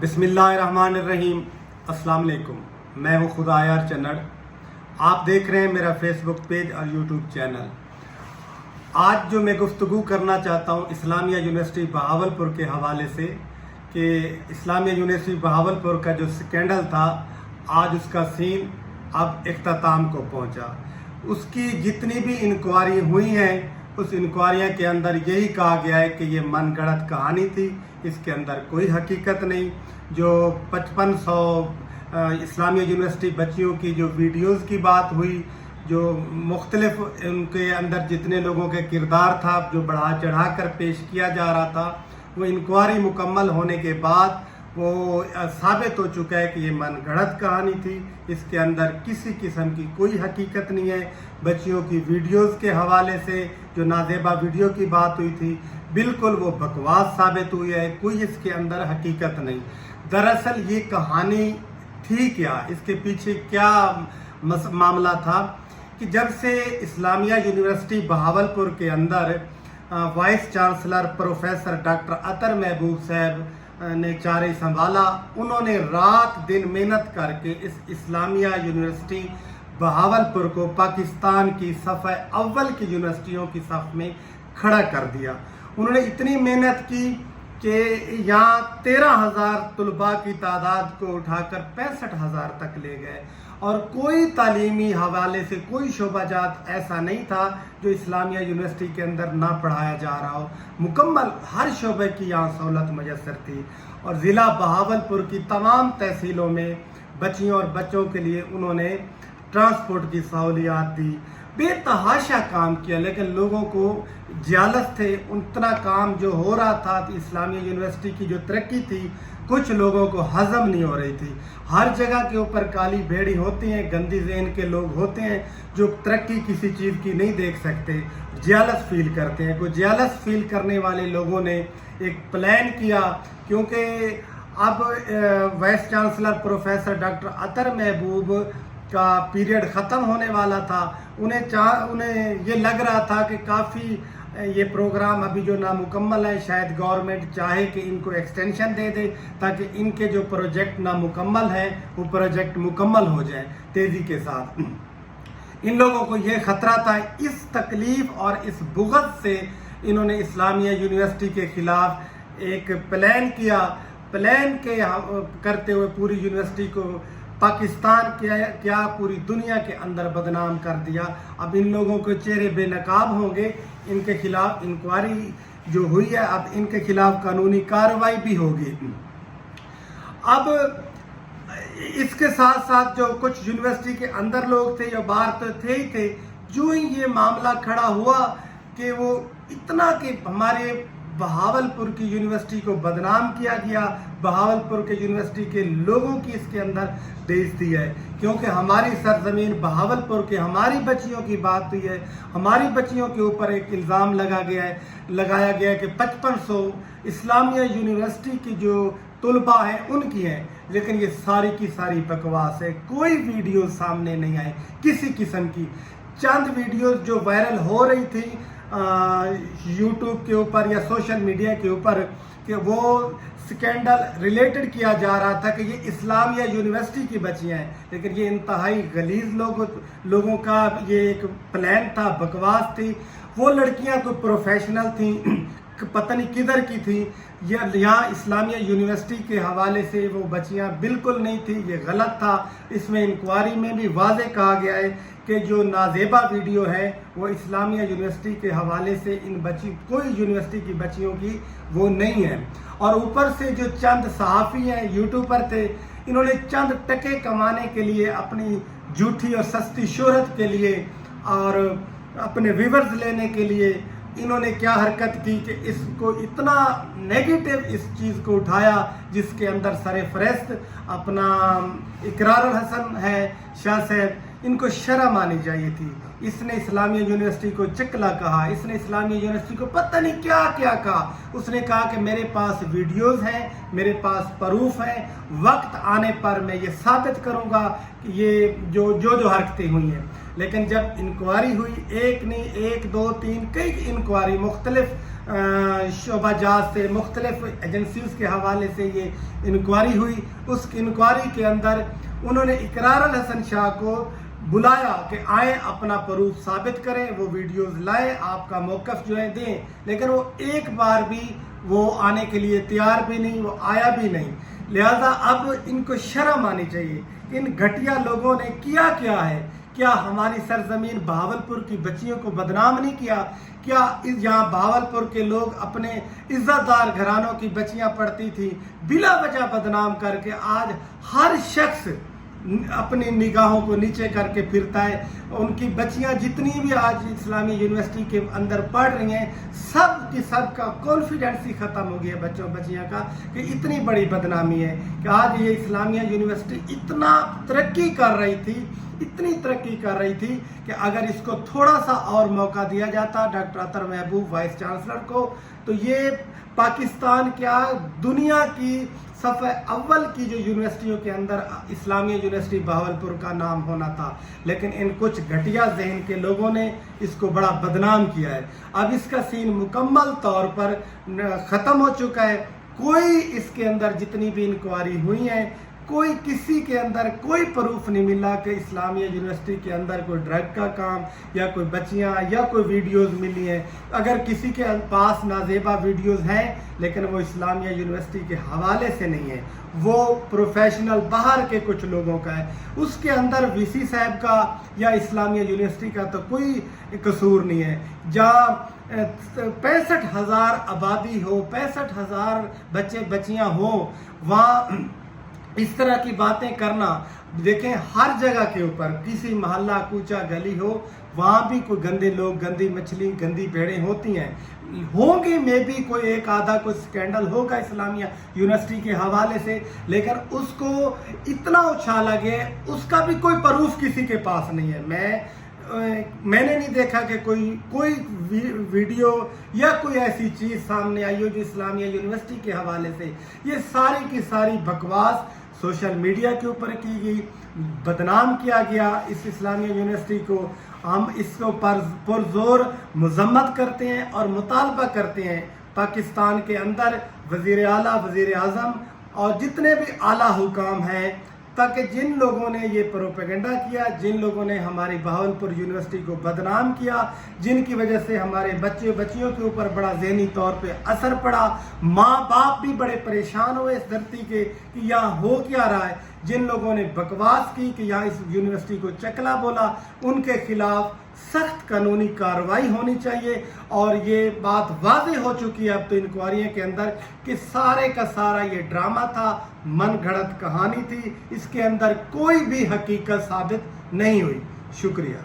बिस्मिल्लाहिर्रहमानिर्रहीम। अस्सलाम वालेकुम। मैं हूँ खुदायार चन्नड़। आप देख रहे हैं मेरा फेसबुक पेज और यूट्यूब चैनल। आज जो मैं गुफ्तगू करना चाहता हूँ इस्लामिया यूनिवर्सिटी बहावलपुर के हवाले से कि इस्लामिया यूनिवर्सिटी बहावलपुर का जो स्कैंडल था, आज उसका सीन अब इख्तिताम को पहुँचा। उसकी जितनी भी इंक्वायरी हुई हैं, उस इंक्वायरियों के अंदर यही कहा गया है कि ये मनगढ़ंत कहानी थी, इसके अंदर कोई हकीकत नहीं। जो 5500 इस्लामिया यूनिवर्सिटी बच्चियों की जो वीडियोस की बात हुई, जो मुख्तलिफ उनके अंदर जितने लोगों के किरदार था जो बढ़ा चढ़ा कर पेश किया जा रहा था, वो इंक्वायरी मुकम्मल होने के बाद वो साबित हो चुका है कि ये मनगढ़ंत कहानी थी। इसके अंदर किसी किस्म की कोई हकीकत नहीं है। बच्चियों की वीडियोस के हवाले से जो नाजेबा वीडियो की बात हुई थी, बिल्कुल वो बकवास साबित हुई है, कोई इसके अंदर हकीकत नहीं। दरअसल ये कहानी थी क्या, इसके पीछे क्या मामला था कि जब से इस्लामिया यूनिवर्सिटी बहावलपुर के अंदर वाइस चांसलर प्रोफेसर डॉक्टर अतर महबूब साहब ने चारे संभाला, उन्होंने रात दिन मेहनत करके इस इस्लामिया यूनिवर्सिटी बहावलपुर को पाकिस्तान की सफ़े अव्वल की यूनिवर्सिटियों की सफ़ में खड़ा कर दिया। उन्होंने इतनी मेहनत की कि यहाँ 13,000 तलबा की तादाद को उठाकर 65,000 तक ले गए, और कोई तालीमी हवाले से कोई शोबाजात ऐसा नहीं था जो इस्लामिया यूनिवर्सिटी के अंदर ना पढ़ाया जा रहा हो। मुकम्मल हर शोबे की यहाँ सहूलत मुयसर थी, और ज़िला बहावलपुर की तमाम तहसीलों में बच्चियों और बच्चों के लिए उन्होंने ट्रांसपोर्ट की सहूलियात दी। बेतहाशा काम किया, लेकिन लोगों को जालस थे। उतना काम जो हो रहा था, इस्लामिया यूनिवर्सिटी की जो तरक्की थी, कुछ लोगों को हजम नहीं हो रही थी। हर जगह के ऊपर काली भेड़ी होती हैं, गंदी ज़हन के लोग होते हैं जो तरक्की किसी चीज़ की नहीं देख सकते, जालस फील करते हैं। कोई जालस फील करने वाले लोगों ने एक प्लान किया, क्योंकि अब वाइस चांसलर प्रोफेसर डॉक्टर अतर महबूब का पीरियड ख़त्म होने वाला था। उन्हें ये लग रहा था कि काफ़ी ये प्रोग्राम अभी जो नामुकम्मल है, शायद गवर्नमेंट चाहे कि इनको एक्सटेंशन दे दे ताकि इनके जो प्रोजेक्ट नामुकम्मल हैं वो प्रोजेक्ट मुकम्मल हो जाए तेज़ी के साथ। इन लोगों को ये ख़तरा था। इस तकलीफ़ और इस बुग़्ज़ से इन्होंने इस्लामिया यूनिवर्सिटी के ख़िलाफ़ एक प्लान किया। प्लान के करते हुए पूरी यूनिवर्सिटी को पाकिस्तान क्या पूरी दुनिया के अंदर बदनाम कर दिया। अब इन लोगों के चेहरे बेनकाब होंगे, इनके खिलाफ इंक्वायरी जो हुई है, अब इनके खिलाफ कानूनी कार्रवाई भी होगी। अब इसके साथ साथ जो कुछ यूनिवर्सिटी के अंदर लोग थे या बाहर तो थे ही थे, जो ही ये मामला खड़ा हुआ कि वो इतना कि हमारे बहावलपुर की यूनिवर्सिटी को बदनाम किया गया, बहावलपुर के यूनिवर्सिटी के लोगों की इसके अंदर बेइज्जती है, क्योंकि हमारी सरजमीन बहावलपुर के हमारी बच्चियों की बात हुई है। हमारी बच्चियों के ऊपर एक इल्ज़ाम लगाया गया है कि 5500 इस्लामिया यूनिवर्सिटी की जो तलबा हैं उनकी हैं, लेकिन ये सारी की सारी बकवास है। कोई वीडियो सामने नहीं आए किसी किस्म की। चंद वीडियोस जो वायरल हो रही थी यूट्यूब के ऊपर या सोशल मीडिया के ऊपर, कि वो स्कैंडल रिलेटेड किया जा रहा था कि ये इस्लामिया यूनिवर्सिटी की बच्चियाँ हैं, लेकिन ये इंतहाई गलीज लोगों का ये एक प्लान था, बकवास थी। वो लड़कियां तो प्रोफेशनल थी, पता नहीं किधर की थी, यहाँ इस्लामिया यूनिवर्सिटी के हवाले से वो बच्चियाँ बिल्कुल नहीं थी। ये गलत था। इसमें इंक्वायरी में भी वाज़े कहा गया है कि जो नाजेबा वीडियो है वो इस्लामिया यूनिवर्सिटी के हवाले से कोई यूनिवर्सिटी की बच्चियों की वो नहीं है। और ऊपर से जो चंद सहाफ़ी हैं, यूट्यूबर थे, इन्होंने चंद टके कमाने के लिए, अपनी झूठी और सस्ती शोहरत के लिए और अपने व्यूअर्स लेने के लिए इन्होंने क्या हरकत की कि इसको इतना नेगेटिव इस चीज़ को उठाया, जिसके अंदर सरफहरिस्त अपना इकरारुल हसन है शाह साहब। इनको शर्म आनी चाहिए थी। इसने इस्लामिया यूनिवर्सिटी को चिकला कहा, इसने इस्लामिया यूनिवर्सिटी को पता नहीं क्या क्या कहा। उसने कहा कि मेरे पास वीडियोस हैं, मेरे पास प्रूफ हैं, वक्त आने पर मैं ये साबित करूंगा कि ये जो हरकतें हुई हैं। लेकिन जब इंक्वायरी हुई, एक नहीं, 1 2 3 कई इंक्वायरी मुख्तलिफ शोबा जात से मुख्तलिफ एजेंसीज के हवाले से ये इंक्वायरी हुई। उस इंक्वायरी के अंदर उन्होंने इकरार अल हसन शाह को बुलाया कि आए अपना प्रूफ साबित करें, वो वीडियोस लाए, आपका मौक़िफ़ जो है दें, लेकिन वो एक बार भी वो आने के लिए तैयार भी नहीं, वो आया भी नहीं। लिहाजा अब इनको शर्म आनी चाहिए। इन घटिया लोगों ने किया क्या है? क्या हमारी सरजमीन बहावलपुर की बच्चियों को बदनाम नहीं किया? क्या इस यहाँ बहावलपुर के लोग अपने इज्जतदार घरानों की बच्चियाँ पढ़ती थी बिला वजह बदनाम करके आज हर शख्स अपनी निगाहों को नीचे करके फिरता है? उनकी बच्चियां जितनी भी आज इस्लामी यूनिवर्सिटी के अंदर पढ़ रही हैं, सब की सब का कॉन्फिडेंस ही ख़त्म हो गया बच्चियां का, कि इतनी बड़ी बदनामी है कि आज ये इस्लामिया यूनिवर्सिटी इतना तरक्की कर रही थी, इतनी तरक्की कर रही थी कि अगर इसको थोड़ा सा और मौका दिया जाता डॉक्टर अतर महबूब वाइस चांसलर को, तो ये पाकिस्तान क्या दुनिया की सफ़े अव्वल की जो यूनिवर्सिटियों के अंदर इस्लामिया यूनिवर्सिटी बहावलपुर का नाम होना था। लेकिन इन कुछ घटिया जहन के लोगों ने इसको बड़ा बदनाम किया है। अब इसका सीन मुकम्मल तौर पर ख़त्म हो चुका है। कोई इसके अंदर जितनी भी इंक्वायरी हुई है, कोई किसी के अंदर कोई प्रूफ नहीं मिला कि इस्लामिया यूनिवर्सिटी के अंदर कोई ड्रग का काम या कोई बच्चियां या कोई वीडियोस मिली हैं। अगर किसी के पास नाजेबा वीडियोस हैं, लेकिन वो इस्लामिया यूनिवर्सिटी के हवाले से नहीं है, वो प्रोफेशनल बाहर के कुछ लोगों का है। उसके अंदर वीसी साहब का या इस्लामिया यूनिवर्सिटी का तो कोई कसूर नहीं है। जहाँ 65,000 आबादी हो, 65,000 बच्चे बच्चियाँ हों, वहाँ इस तरह की बातें करना, देखें हर जगह के ऊपर किसी मोहल्ला कूचा गली हो, वहाँ भी कोई गंदे लोग, गंदी मछली, गंदी भेड़ें होती हैं, होंगी में भी कोई एक आधा कोई स्कैंडल होगा इस्लामिया यूनिवर्सिटी के हवाले से, लेकिन उसको इतना उछाला गया, उसका भी कोई प्रूफ किसी के पास नहीं है। मैंने नहीं देखा कि कोई वीडियो या कोई ऐसी चीज़ सामने आई हो जो इस्लामिया यूनिवर्सिटी के हवाले से। ये सारी की सारी बकवास सोशल मीडिया के ऊपर की गई, बदनाम किया गया इस इस्लामिया यूनिवर्सिटी को। हम इसको पुरजोर मजम्मत करते हैं और मुतालबा करते हैं पाकिस्तान के अंदर वज़ीर आला, वज़ीर आज़म और जितने भी आला हुकाम हैं, ताकि जिन लोगों ने ये प्रोपेगेंडा किया, जिन लोगों ने हमारी बहावलपुर यूनिवर्सिटी को बदनाम किया, जिनकी वजह से हमारे बच्चे बच्चियों के ऊपर बड़ा ज़हनी तौर पे असर पड़ा, माँ बाप भी बड़े परेशान हुए इस धरती के कि यहाँ हो क्या रहा है, जिन लोगों ने बकवास की कि यहाँ इस यूनिवर्सिटी को चकला बोला, उनके खिलाफ सख्त कानूनी कार्रवाई होनी चाहिए। और ये बात वाज़ेह हो चुकी है अब तो इंक्वायरियों के अंदर कि सारे का सारा ये ड्रामा था, मन गढ़ंत कहानी थी, इसके अंदर कोई भी हकीकत साबित नहीं हुई। शुक्रिया।